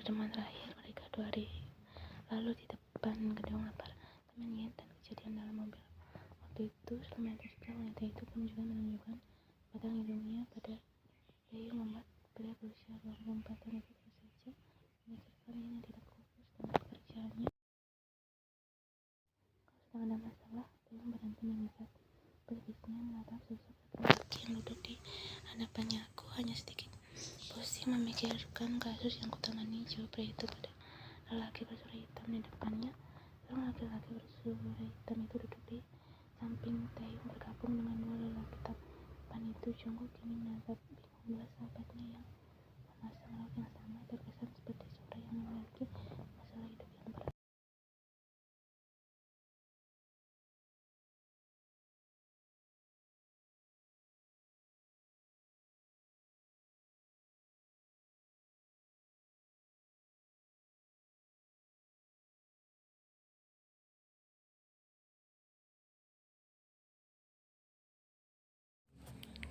pertemuan terakhir mereka 2 hari lalu di depan gedung apartemen dan kejadian dalam mobil. Waktu itu, selama juga wanita itu juga menunjukkan batang hidungnya pada Taeyong, membuat pria berusia 24 tahun itu terus saja memikirkan dirinya tidak fokus dengan pekerjaannya. Kalau sedang ada masalah, Taeyong berhenti mengikat pelipisnya menatap sosok laki-laki yang duduk di hadapannya. Aku hanya sedikit pusing memikirkan kasus yang kutangani, jawab pria itu pada lelaki bersuara hitam di depannya. Seorang laki-laki bersuara hitam itu duduk di samping Taeyong, bergabung dengan 2 lelaki tampan itu. Jungkook kini menatap bingung 2 sahabatnya yang memasang rok yang sama, terkesan seperti seorang yang memiliki masalah hidup yang berat.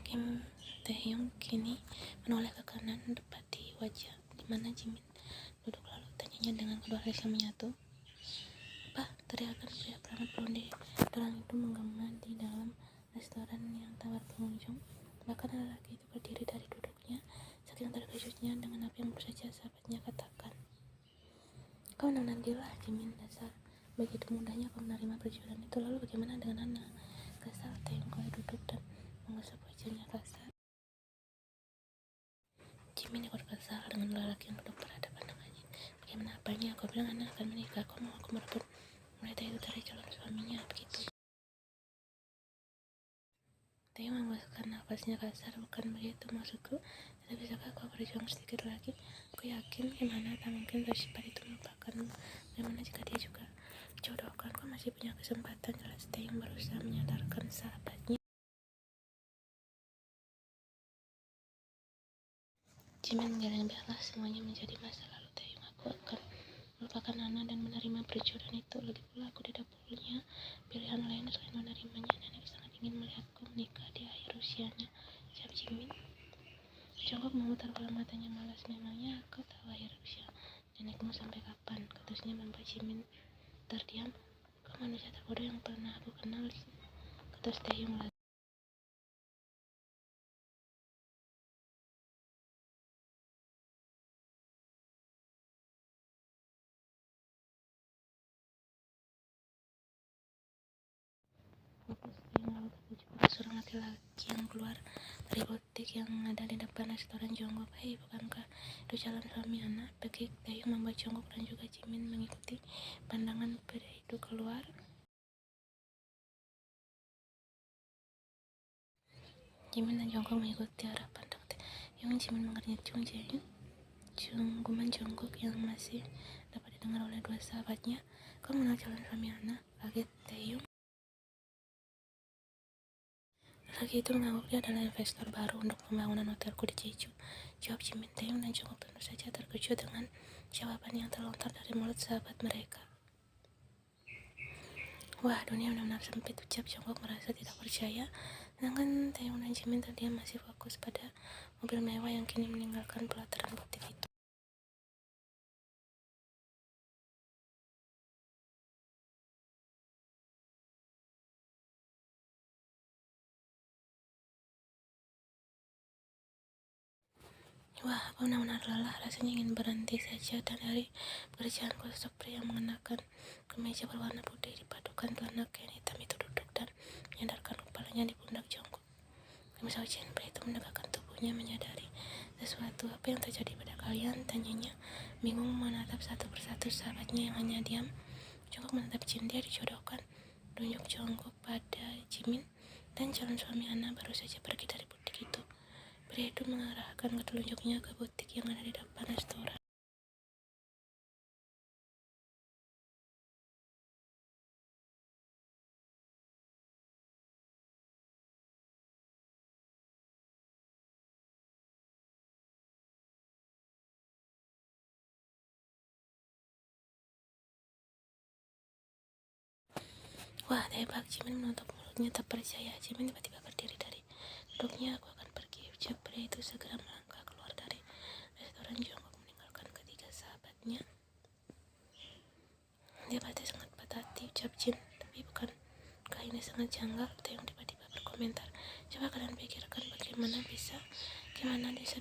Kim Taeyong kini menoleh ke kanan, mendapati wajah di mana Jimin duduk. Lalu tanyanya dengan kedua alis yang menyatu. "Apa?" teriakan pria berambut blonde terang itu menggema di dalam restoran yang tawar pengunjung. Bahkan lelaki itu berdiri dari duduknya, saking terkejutnya dengan apa yang baru saja sahabatnya katakan. "Kau nantilah, Jimin, dasar begitu mudahnya kau menerima perjuangan itu. Lalu bagaimana dengan Ana?" Kesal Taeyong kembali duduk dan mengusap wajahnya kasar. Jimin ikut kesal dengan lelaki yang duduk berhadapan dengannya. "Bagaimana apanya? Kau bilang Ana akan menikah. Kau mau aku merebut wanita itu dari calon suaminya, begitu?" Taeyong menghembuskan nafasnya kasar. "Bukan begitu maksudku. Tidak bisakah kau berjuang sedikit lagi? Aku yakin gimana tak mungkin secepat itu melupakanmu. Bagaimana jika dia juga jodohkan? Kau masih punya kesempatan," jelas Taeyong berusaha menyadarkan sahabatnya. Jimin menggeleng, "Biarlah semuanya menjadi masa lalu, Taeyong. Aku akan melupakan Ana dan menerima perjodohan itu. Lagi pula aku tidak punya pilihan lain selain menerimanya. Nenek sangat ingin melihatku menikah di akhir usianya," jawab Jimin. Jungkook memutar bola matanya malas. "Memangnya kau tahu akhir usia nenekmu sampai kapan?" Ketusnya membuat Jimin terdiam. "Kau manusia terbodoh yang pernah aku kenal," ketus Taeyong lagi. Fokus Taeyong lalu tertuju pada seorang laki-laki yang keluar dari butik yang ada di depan restoran Jungkook. "Hei, bukankah itu calon suami Ana?" Bekik Taeyong membuat Jungkook dan juga Jimin mengikuti pandangan pria itu keluar. Jimin dan Jungkook mengikuti arah pandang Taeyong. Jimin mengernyit Jungguman Jungkook yang masih dapat didengar oleh 2 sahabatnya. "Kau mengenal calon suami Ana?" kaget Taeyong. Lelaki itu mengangguk, "Dia adalah investor baru untuk pembangunan hotelku di Jeju," jawab Jimin. Taeyong dan Jungkook tentu saja terkejut dengan jawaban yang terlontar dari mulut sahabat mereka. "Wah, dunia benar-benar sempit," ucap Jungkook merasa tidak percaya. Sedangkan Taeyong dan Jimin terdiam, masih fokus pada mobil mewah yang kini meninggalkan pelataran butik itu. "Wah, aku benar-benar lelah. Rasanya ingin berhenti saja dan dari pekerjaanku." Sosok pria yang mengenakan kemeja berwarna putih dipadukan celana kain hitam itu duduk dan menyandarkan kepalanya di pundak Jungkook. "Kami saucian," pria itu menegakkan tubuhnya menyadari sesuatu. "Apa yang terjadi pada kalian?" tanyanya, bingung menatap satu persatu sahabatnya yang hanya diam. Jungkook menatap Jin. "Dia dijodohkan," tunjuk Jungkook pada Jimin, "dan calon suami Ana baru saja pergi dari butik itu." Pria itu mengarahkan telunjuknya ke butik yang ada di depan restoran. "Wah, tebak," Jimin menutup mulutnya tak percaya. Jimin tiba-tiba berdiri dari duduknya. "Aku akan pergi," ucap pria itu segera melangkah keluar dari restoran. Jungkook meninggalkan ketiga sahabat menatapnya. Dia pasti sangat patah hati, ucap Jin. Tapi bukankah ini sangat janggal? Taeyong tiba-tiba berkomentar. Coba kalian pikirkan gimana bisa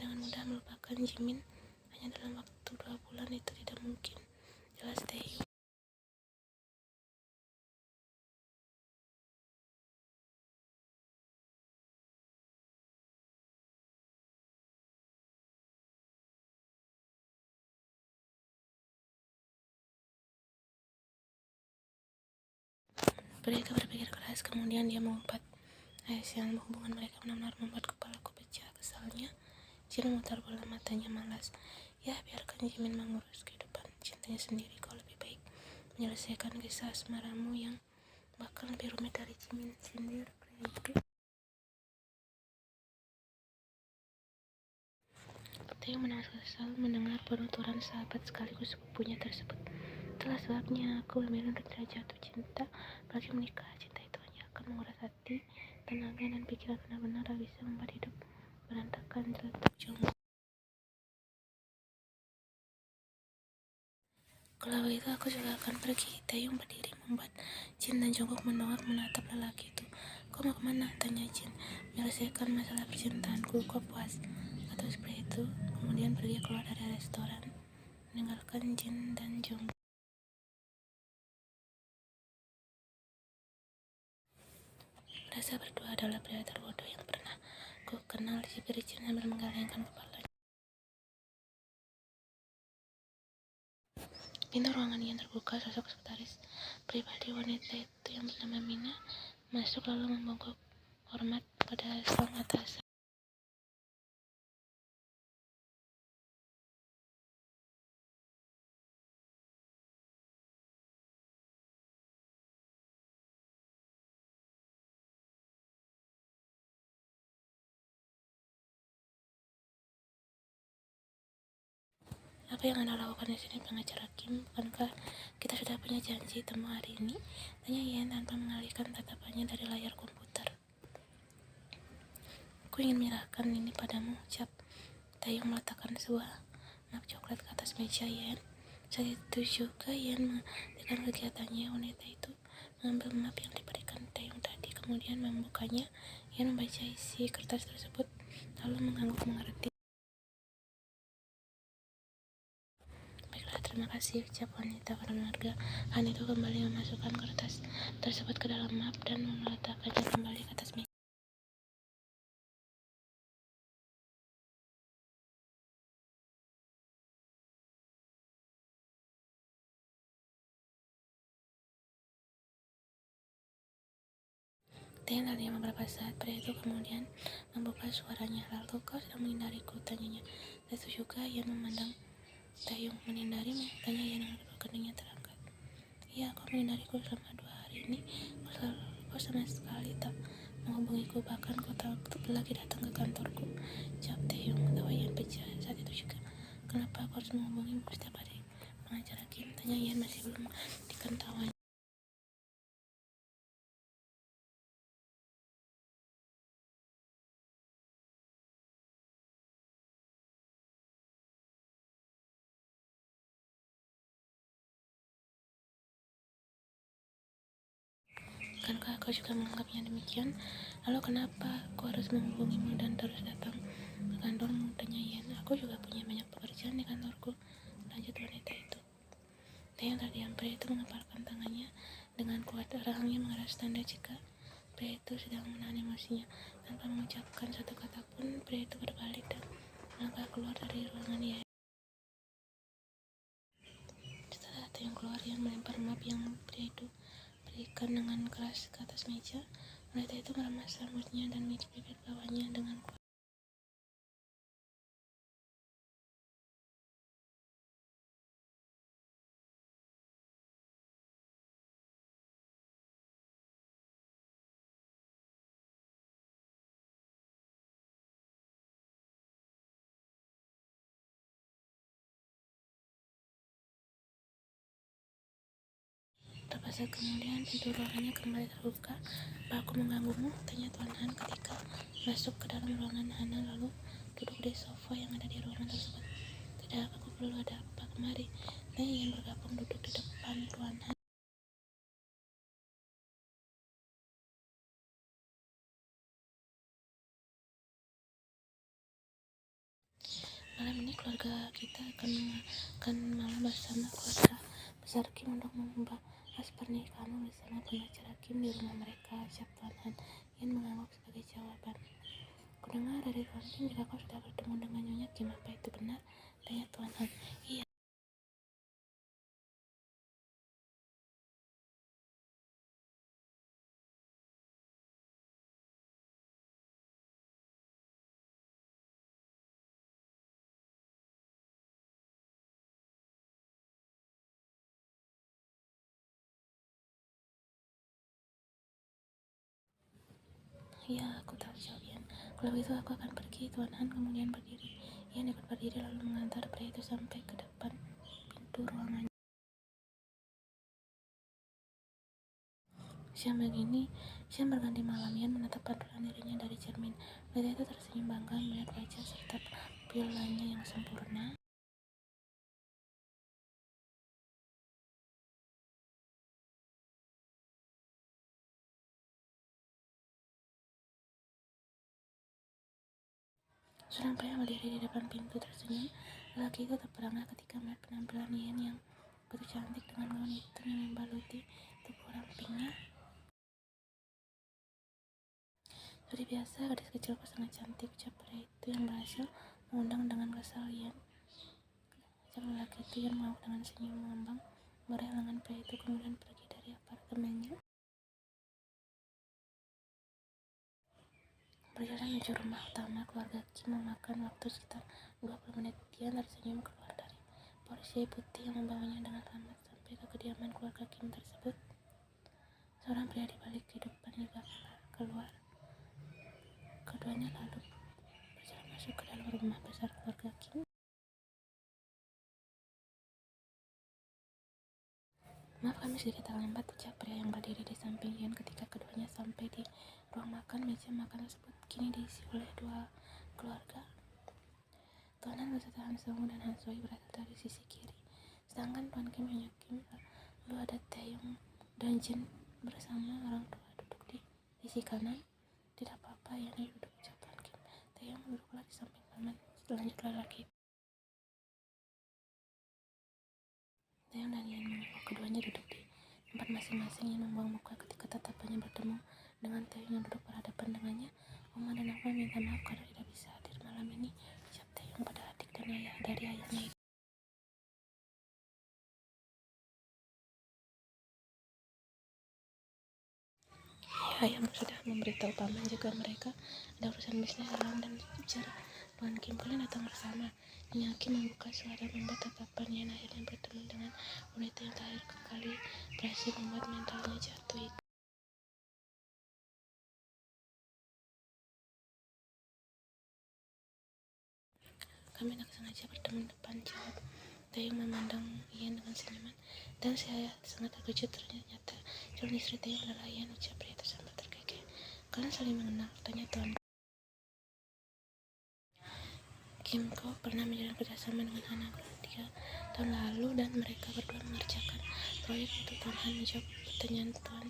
dengan mudah melupakan Jimin hanya dalam waktu 2 bulan. Itu tidak mungkin, jelas Taeyong. Mereka berpikir keras, kemudian dia mengumpat. Aisyah, hubungan mereka benar-benar membuat kepalaku pecah. Kesalnya, Jin memutar bola matanya malas. Ya, biarkan Jimin mengurus kehidupan cintanya sendiri. Kau lebih baik menyelesaikan kisah asmaramu yang bahkan lebih rumit dari Jimin, sindir pria itu. Taeyong menangis kesal mendengar penuturan sahabat sekaligus sepupunya tersebut. Itulah sebabnya aku memilih untuk tidak jatuh cinta, apalagi menikah. Cinta itu hanya akan menguras hati, tenaga, dan pikiran, benar-benar bisa membuat hidup berantakan terletak jomblo. Kalau itu aku juga akan pergi. Taeyong berdiri membuat Jin dan Jungkook menatap lelaki itu. Kau mau kemana? Tanya Jin. Menyelesaikan masalah percintaanku. Kau puas? Atau seperti itu. Kemudian pergi keluar dari restoran, meninggalkan Jin dan Jungkook. Merasa berdua adalah pria terbodoh yang pernah ku kenal, sipir Jin sambil menggelengkan kepalanya. Pintu ruangan yang terbuka, sosok sekretaris pribadi wanita itu yang bernama Mina masuk lalu membungkuk hormat pada sang atasan. Apa yang Anda lakukan di sini, pengacara Kim? Bukankah kita sudah punya janji temu hari ini? Tanya Yen tanpa mengalihkan tatapannya dari layar komputer. Aku ingin menyerahkan ini padamu, ucap Taeyong meletakkan sebuah map coklat ke atas meja Yen. Saat itu juga Yen menghentikan kegiatannya. Wanita itu mengambil map yang diberikan Taeyong tadi, kemudian membukanya. Yen membaca isi kertas tersebut, lalu mengangguk mengerti. Terima kasih, ucap wanita bermarga. Han itu kembali memasukkan kertas tersebut ke dalam map dan meletakkannya kembali ke atas meja. Dan tadinya beberapa saat, pria itu kemudian membuka suaranya. Lalu, kau sedang menghindariku? Tanyanya. Itu juga Yan memandang Taeyong. Menghindarimu? Tanya Yan dengan kedua keningnya terangkat. Iya, kau menghindariku selama 2 hari ini. Kau sama sekali tak menghubungiku, bahkan kau tak lagi datang ke kantorku, jawab Taeyong. Tawa Yan pecah. Saat itu juga, kenapa kau harus menghubungimu setiap hari? Pengacara Kim, tanya Yan masih belum diketahui. Bukankah kau juga menganggapnya demikian? Lalu kenapa aku harus menghubungimu dan terus datang ke kantormu? Tanya Yan. Aku juga punya banyak pekerjaan di kantorku, lanjut wanita itu. Taeyong terdiam. Pria itu mengepalkan tangannya dengan kuat. Rahangnya mengeras tanda jika pria itu sedang menahan emosinya. Tanpa mengucapkan satu kata pun, pria itu berbalik dan melangkah keluar dari ruangan Yan. Setelah Taeyong keluar, Yan melempar map yang pria itu berikan dengan keras ke atas meja. Wanita itu meremas rambutnya dan menggigit bibir bawahnya dengan kuat. Beberapa saat kemudian, pintu ruangannya kembali terbuka. Apa aku mengganggumu? Tanya Tuan Han ketika masuk ke dalam ruangan Hana lalu duduk di sofa yang ada di ruangan tersebut. Tidak, aku perlu ada apa kemari? Saya ingin bergabung, duduk di depan Tuan Han. Malam ini keluarga kita akan malam bersama keluarga besar Kim untuk membahas pernikahan bersama pengacara Kim di rumah mereka. Ucap Tuan Han. Ian mengangguk sebagai jawaban. Kudengar dari Tuan Kim jika kau sudah bertemu dengan Nyonya Kim. Apa itu benar? Tanya Tuan Han. Iya. Ya, aku tahu, jawab Ian. Kalau begitu aku akan pergi. Tuan Han kemudian berdiri. Ian ikut berdiri lalu mengantar pria itu sampai ke depan pintu ruangannya. Siang berganti malam. Ian menatap pantulan dirinya dari cermin. Pria itu tersenyum bangga melihat wajah serta penampilannya yang sempurna. Seorang pria berdiri di depan pintu tersenyum. Lelaki itu terperangah ketika melihat penampilan Ian yang begitu cantik dengan gaun hitam yang membaluti tubuh rampingnya. Seperti biasa, gadis kecilku sangat cantik, ucap pria itu yang berhasil mengundang dengan kesal Ian. Ajak lelaki itu. Ian mengangguk dengan senyum mengembang, meraih lengan pria itu kemudian pergi dari apartemennya. Berjalan menuju rumah utama keluarga Kim memakan waktu sekitar 20 menit. Ian tersenyum keluar dari Porsche putih yang membawanya dengan selamat sampai ke kediaman keluarga Kim tersebut. Seorang pria di balik kehidupan juga keluar. Keduanya lalu berjalan masuk ke dalam rumah besar keluarga Kim. Maaf, kami sedikit terlambat, ucap pria yang berdiri di samping Ian ketika keduanya sampai di ruang makan. Meja makan tersebut kini diisi oleh dua keluarga. Tuan Han beserta Han Sung dan Han Soi berasal dari sisi kiri, sedangkan Tuan Kim, Nyonya Kim, lalu ada Taeyong dan Jin bersama orang tua duduk di sisi kanan. Tidak apa-apa, Ian duduk, ucap Tuan Kim. Taeyong duduklah di samping paman. Selanjutnya lelaki. Taeyong dan Ian menunggu keduanya duduk di tempat masing-masing. Ian membuang muka ketika tatapannya bertemu dengan Taeyong yang duduk berhadapan dengannya. Oma dan aku minta maaf karena tidak bisa hadir malam ini, ucap Taeyong pada adik dan ayah dari ayahnya itu. Ayahmu sudah memberitahu paman jika mereka ada urusan bisnis alam dan bicara Tuan Kim. Kalian datang bersama. Nyonya Kim membuka suara membuat tatapan Ian akhirnya bertemu dengan wanita yang terakhir kali berhasil membuat mentalnya jatuh itu. Kami tak sengaja bertemu depan, jawab Taeyong memandang Ian dengan senyuman. Dan saya sangat terkejut, ternyata calon istri Taeyong adalah Ian, ucap pria itu sambil terkekeh. Kalian saling mengenal, tanya Tuan Kim. Kau pernah menjalin kerjasama dengan Hana 3 tahun lalu dan mereka berdua mengerjakan proyek untuk Tuan Han, menjawab pertanyaan Tuan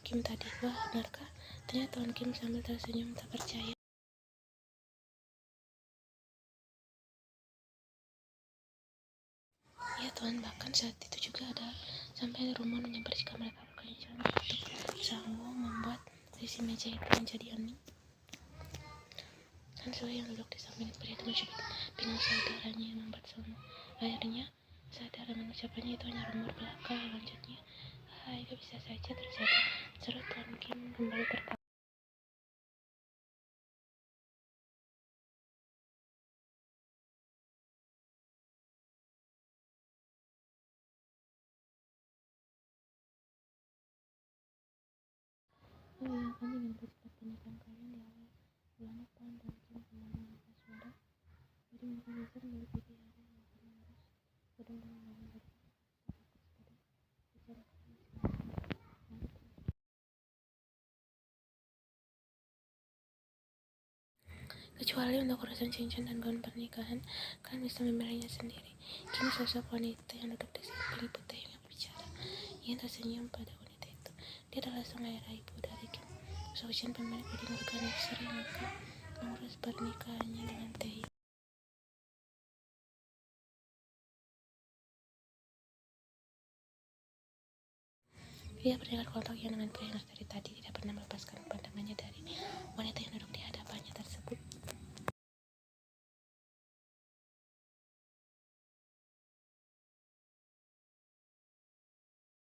Kim tadi. Wah, benarkah? Tanya Tuan Kim sambil tersenyum tak percaya. Ya Tuan, bahkan saat itu juga ada sampai rumor menyebar jika mereka bekerja untuk sanggup membuat sisi meja itu menjadi hening. Han Soi yang duduk di samping pria itu mencoba bingung saudaranya yang membuat sono. Akhirnya sadar dengan ucapannya itu hanya rumor belaka. Lanjutnya, itu bisa saja terjadi, seru Tuan Kim kembali tertawa. Oh iya, kami ingin bercepat pernikahan kalian di awal bulan depan. Tuan Kim kembali mengangkat suara. Jadi mereka bisa memiliki hari yang akan harus benar-benar bangun dari fokus pada Kecuali untuk urusan cincin dan gaun pernikahan, kalian bisa memilihnya sendiri. Kini sosok wanita yang duduk di samping Ibu Taeyong yang berbicara. Ia tersenyum pada wanita itu. Dia adalah sang ayah ibu dari Kim Soo-jin, pemilik wedding organizer yang akan mengurus pernikahannya dengan Taeyong. Ia berdekatan kontak yang dengan pria yang dari tadi tidak pernah